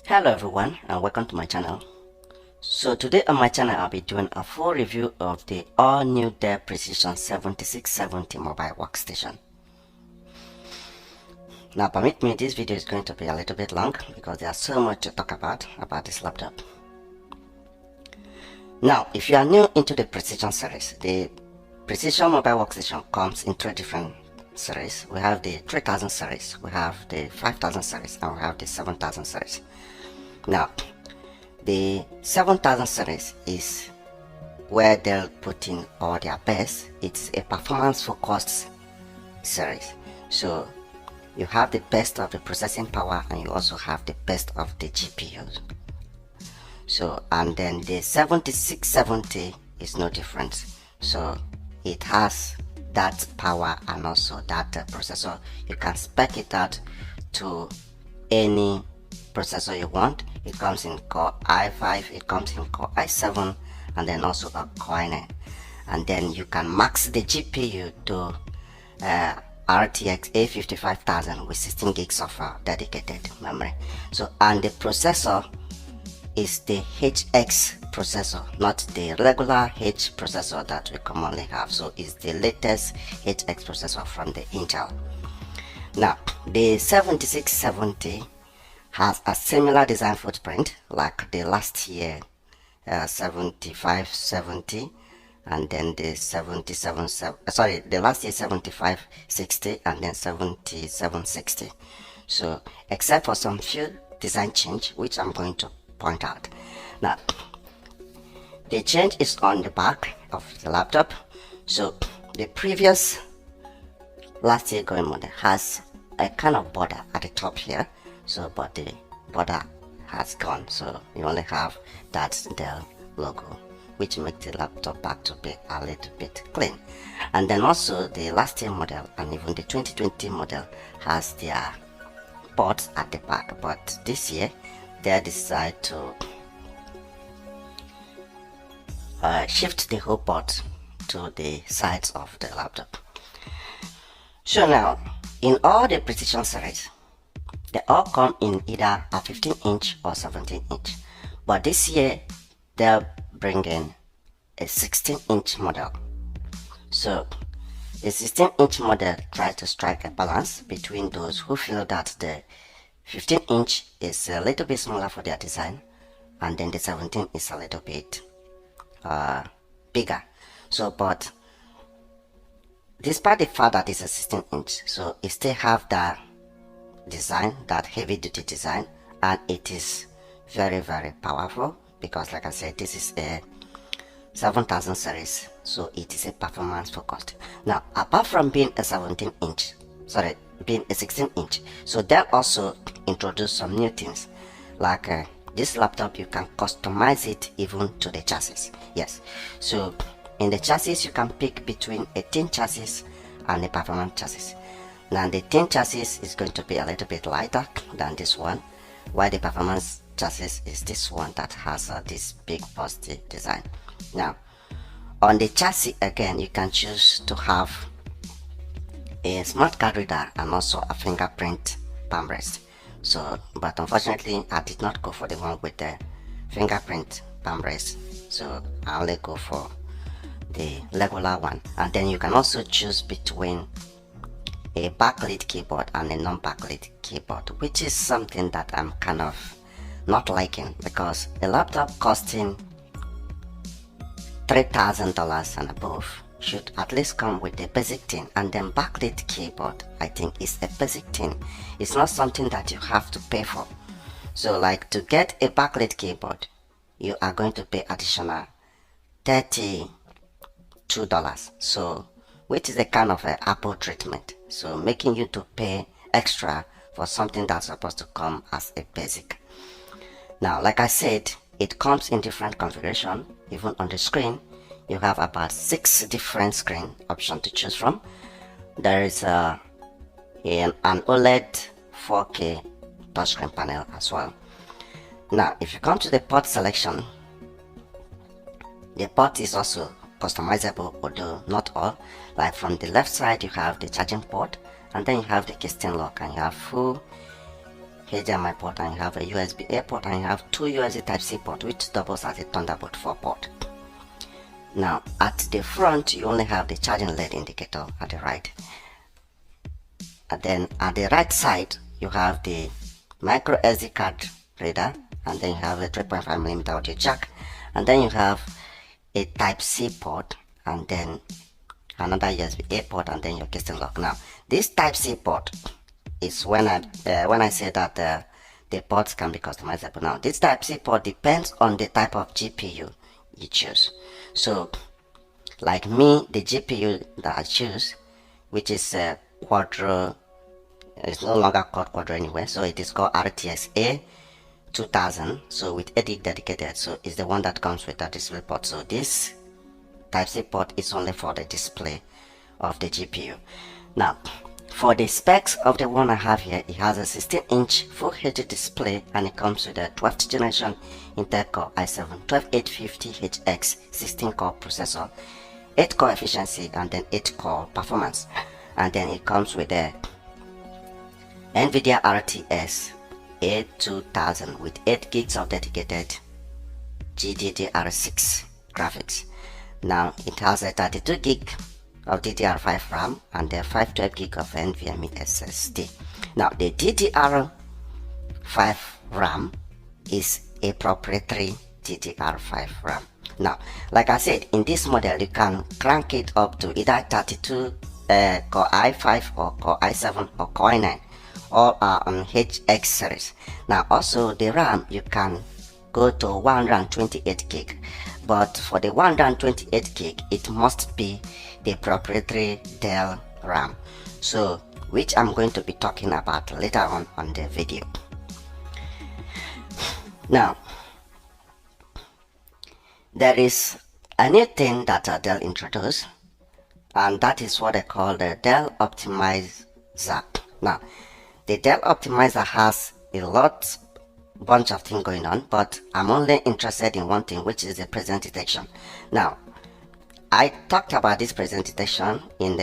Hello everyone and welcome to my channel. So today on my channel I'll be doing a full review of the all new Dell Precision 7670 mobile workstation. Now permit me, this video is going to be a little bit long because there's so much to talk about this laptop. Now if you are new into the Precision series, the Precision mobile workstation comes in three different series. We have the 3000 series, we have the 5000 series, and we have the 7000 series. Now the 7000 series is where they'll put in all their best. It's a performance focused series, so you have the best of the processing power and you also have the best of the GPUs. So and then the 7670 is no different, so it has that power and also that processor. You can spec it out to any processor you want. It comes in Core i5, it comes in Core i7, and then also a Core i9, and then you can max the GPU to RTX A55000 with 16 gigs of dedicated memory. So and the processor is the HX processor, not the regular H processor that we commonly have. So it's the latest HX processor from the Intel. Now the 7670 has a similar design footprint like the last year 7570, and then the the last year 7560, and then 7760. So except for some few design change which I'm going to point out. Now the change is on the back of the laptop. So the previous last year going model has a kind of border at the top here, so but the border has gone, so you only have that Dell logo, which makes the laptop back to be a little bit clean. And then also the last year model and even the 2020 model has their ports at the back, but this year they decide to shift the whole port to the sides of the laptop. So now in all the Precision series, they all come in either a 15-inch or 17-inch, but this year they're bringing a 16-inch model. So the 16-inch model tries to strike a balance between those who feel that the 15-inch is a little bit smaller for their design, and then the 17 is a little bit bigger. So but despite the fact that it's a 16-inch, so it still have that design, that heavy duty design, and it is very powerful because like I said, this is a 7000 series, so it is a performance focused. Now apart from being a 17-inch, sorry, being a 16-inch, so they also introduced some new things like this laptop you can customize it even to the chassis. Yes, so in the chassis you can pick between a thin chassis and a performance chassis. Now the thin chassis is going to be a little bit lighter than this one, while the performance chassis is this one that has this big busty design. Now on the chassis again, you can choose to have a smart card reader and also a fingerprint palm rest. So but unfortunately I did not go for the one with the fingerprint palm rest, so I only go for the regular one. And then you can also choose between a backlit keyboard and a non-backlit keyboard, which is something that I'm kind of not liking, because a laptop costing $3,000 and above should at least come with a basic thing, and then backlit keyboard I think is a basic thing. It's not something that you have to pay for. So like to get a backlit keyboard you are going to pay additional $32, so which is a kind of a Apple treatment, so making you to pay extra for something that's supposed to come as a basic. Now like I said, it comes in different configuration. Even on the screen you have about 6 different screen options to choose from. There is an OLED 4K touchscreen panel as well. Now if you come to the port selection, the port is also customizable, although not all. Like from the left side you have the charging port, and then you have the keystone lock, and you have full HDMI port, and you have a USB-A port, and you have two USB Type-C port, which doubles as a Thunderbolt 4 port. Now at the front you only have the charging LED indicator at the right, and then at the right side you have the micro SD card reader, and then you have a 3.5mm audio jack, and then you have a Type-C port, and then another USB-A port, and then your keystone lock. Now this Type-C port is when I say that the ports can be customizable. Now this Type-C port depends on the type of GPU you choose. So like me, the GPU that I choose, which is Quadro, it's no longer called Quadro anyway, so it is called RTX A2000, so with 8 gig dedicated, so it's the one that comes with that display port. So this Type-C port is only for the display of the GPU. Now for the specs of the one I have here, it has a 16-inch Full HD display, and it comes with a 12th generation Intel Core i7-12850HX 16-core processor, 8-core efficiency, and then 8-core performance. And then it comes with a NVIDIA RTX A2000 with 8 gigs of dedicated GDDR6 graphics. Now it has a 32 gig of DDR5 RAM and a 512 gig of NVMe SSD. Now the DDR5 RAM is a proprietary DDR5 RAM. Now like I said, in this model you can crank it up to either 32 Core i5 or Core i7 or Core i9. All are on HX series. Now also the RAM, you can go to 128 gig, but for the 128 gig it must be the proprietary Dell RAM, so which I'm going to be talking about later on the video. Now there is a new thing that Dell introduced, and that is what they call the Dell Optimizer. Now the Dell Optimizer has a bunch of things going on, but I'm only interested in one thing, which is the presence detection. Now I talked about this presence detection in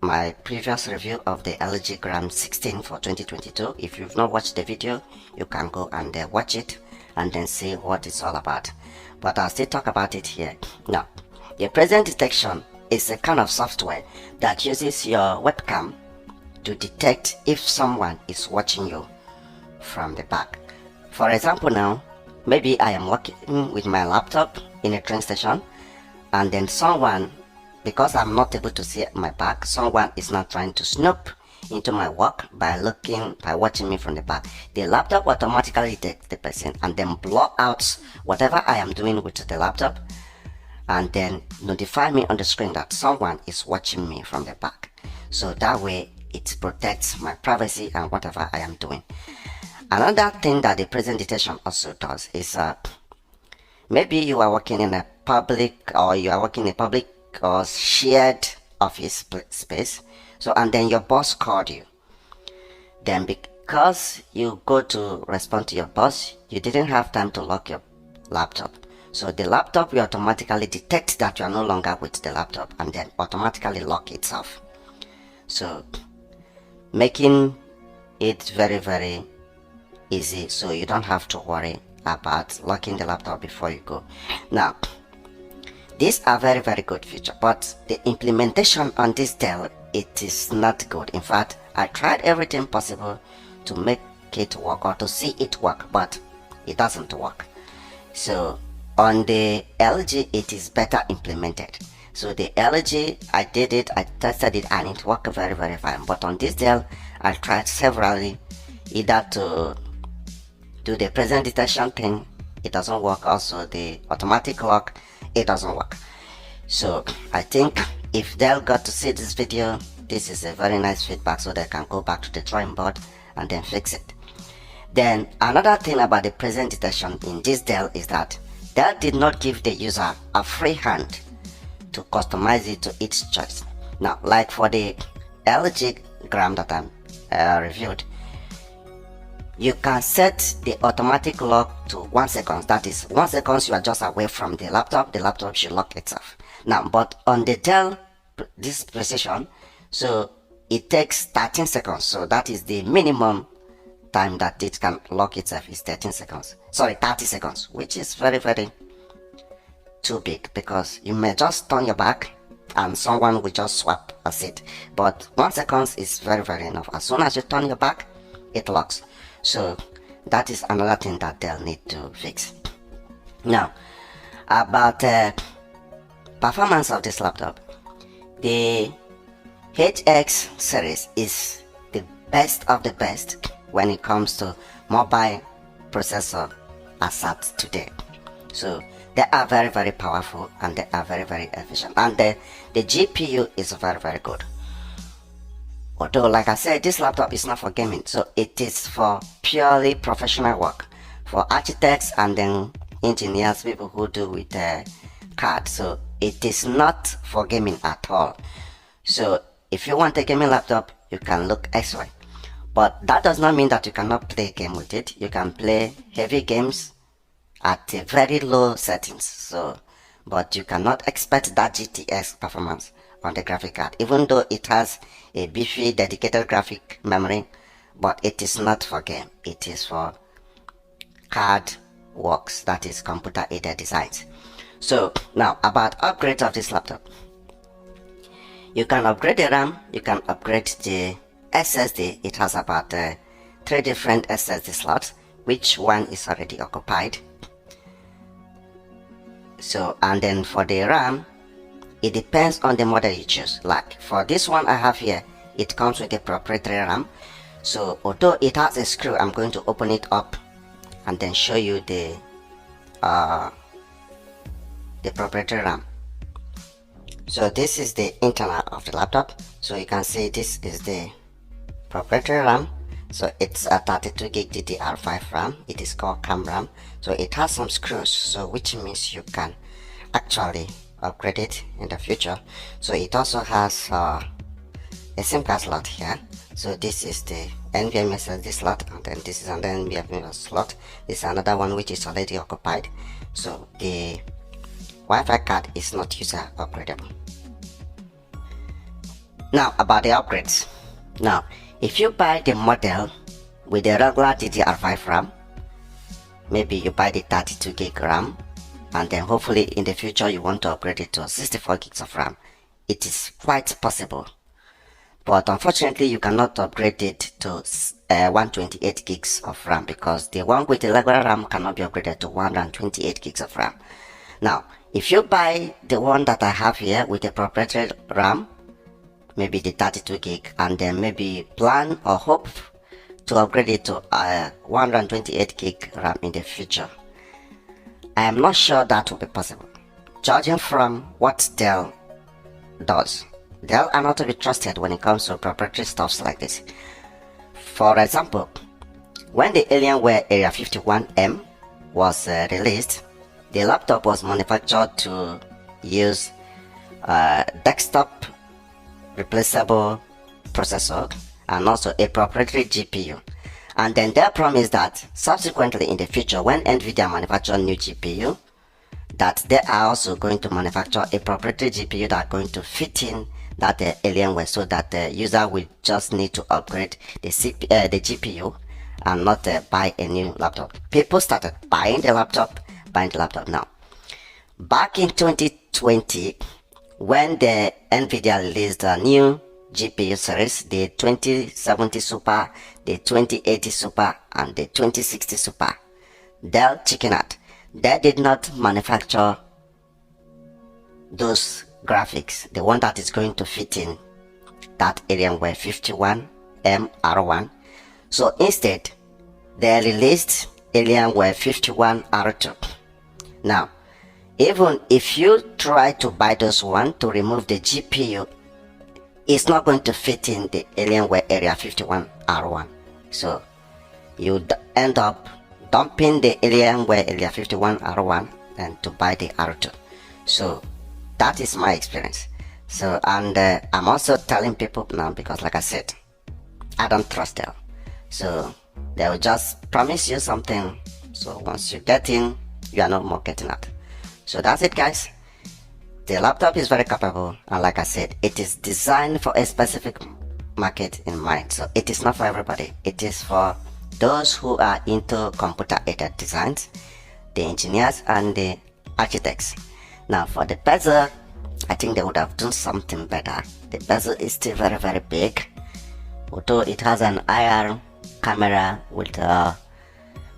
my previous review of the LG Gram 16 for 2022. If you've not watched the video, you can go and watch it and then see what it's all about, but I'll still talk about it here. Now the presence detection is a kind of software that uses your webcam to detect if someone is watching you from the back. For example, now maybe I am working with my laptop in a train station, and then someone, because I'm not able to see my back, someone is now trying to snoop into my work by watching me from the back. The laptop automatically detects the person and then block out whatever I am doing with the laptop, and then notify me on the screen that someone is watching me from the back. So that way it protects my privacy and whatever I am doing. Another thing that the presence detection also does is maybe you are working in a public or shared office space, so and then your boss called you. Then because you go to respond to your boss, you didn't have time to lock your laptop, so the laptop will automatically detect that you are no longer with the laptop and then automatically lock itself, so making it very, very easy, so you don't have to worry about locking the laptop before you go. Now these are very, very good feature, but the implementation on this Dell, it is not good. In fact, I tried everything possible to make it work or to see it work, but it doesn't work. So on the LG it is better implemented. So the LG, I did it, I tested it, and it worked very, very fine. But on this Dell, I tried severally, either to do the presence detection thing, it doesn't work. Also the automatic lock, it doesn't work. So I think if Dell got to see this video, this is a very nice feedback, so they can go back to the drawing board and then fix it. Then another thing about the presence detection in this Dell is that Dell did not give the user a free hand to customize it to its choice. Now like for the LG Gram that I reviewed, you can set the automatic lock to 1 second. That is 1 second you are just away from the laptop should lock itself. Now but on the Dell, this precision, so it takes 13 seconds, so that is the minimum time that it can lock itself is 13 seconds. Sorry, 30 seconds, which is very, very too big, because you may just turn your back and someone will just swap a seat. But 1 second is very, very enough. As soon as you turn your back, it locks. So that is another thing that they'll need to fix. Now, about performance of this laptop, the HX series is the best of the best when it comes to mobile processor as at today. So they are very, very powerful and they are very, very efficient, and the GPU is very, very good. Although, like I said, this laptop is not for gaming, so it is for purely professional work, for architects and then engineers, people who do with CAD. So it is not for gaming at all. So if you want a gaming laptop, you can look elsewhere. But that does not mean that you cannot play a game with it. You can play heavy games at a very low settings. So, but you cannot expect that GTX performance on the graphic card, even though it has a beefy dedicated graphic memory. But it is not for game. It is for CAD works, that is computer aided designs. So now about upgrades of this laptop. You can upgrade the RAM, you can upgrade the SSD. It has about 3 different SSD slots, which one is already occupied. So, and then for the RAM, it depends on the model you choose. Like for this one I have here, it comes with a proprietary RAM. So although it has a screw, I'm going to open it up and then show you the proprietary RAM. So this is the internal of the laptop. So you can see this is the proprietary RAM. So it's a 32 gig DDR5 RAM. It is called CAM RAM. So it has some screws, so which means you can actually upgrade it in the future. So it also has a SIM card slot here. So this is the NVMe SSD slot, and then this is another NVMe slot. This is another one which is already occupied. So the Wi-Fi card is not user upgradable. Now about the upgrades. Now if you buy the model with the regular DDR5 RAM, maybe you buy the 32 gig RAM, and then hopefully in the future you want to upgrade it to 64 gigs of RAM, it is quite possible. But unfortunately you cannot upgrade it to 128 gigs of RAM, because the one with the regular RAM cannot be upgraded to 128 gigs of RAM. Now if you buy the one that I have here with the proprietary RAM, maybe the 32 gig, and then maybe plan or hope to upgrade it to 128 gig RAM in the future, I am not sure that will be possible, judging from what Dell does. Dell are not to be trusted when it comes to proprietary stuffs like this. For example, when the Alienware Area 51M was released, the laptop was manufactured to use desktop replaceable processor and also a proprietary GPU. And then they promised that subsequently in the future, when Nvidia manufacture new GPU, that they are also going to manufacture a proprietary GPU that are going to fit in that Alienware, so that the user will just need to upgrade the GPU and not buy a new laptop. People started buying the laptop now. Back in 2020, when the Nvidia released a new GPU series, the 2070 Super, the 2080 Super, and the 2060 Super, Dell chickened out. They did not manufacture those graphics, the one that is going to fit in that Alienware 51M R1. So instead, they released Alienware 51R2. Now, even if you try to buy those one to remove the GPU, it's not going to fit in the Alienware Area 51R1. So you end up dumping the Alienware Area 51R1 and to buy the R2. So that is my experience. So, and I'm also telling people now, because like I said, I don't trust them. So they will just promise you something, so once you get in, you are not more getting out. So that's it, guys. The laptop is very capable, and like I said, it is designed for a specific market in mind. So it is not for everybody. It is for those who are into computer-aided designs, the engineers and the architects. Now for the bezel, I think they would have done something better. The bezel is still very big, although it has an IR camera with a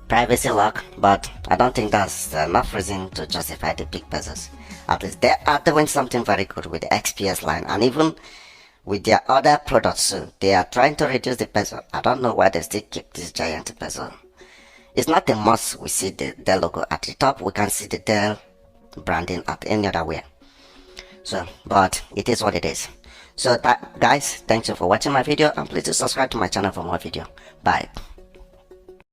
privacy lock, but I don't think that's enough reason to justify the big bezels. At least they are doing something very good with the XPS line, and even with their other products too. They are trying to reduce the bezel. I don't know why they still keep this giant bezel. It's not a must we see the Dell logo at the top. We can see the Dell branding at any other way. So, but it is what it is. So guys, thank you for watching my video, and please do subscribe to my channel for more video. Bye.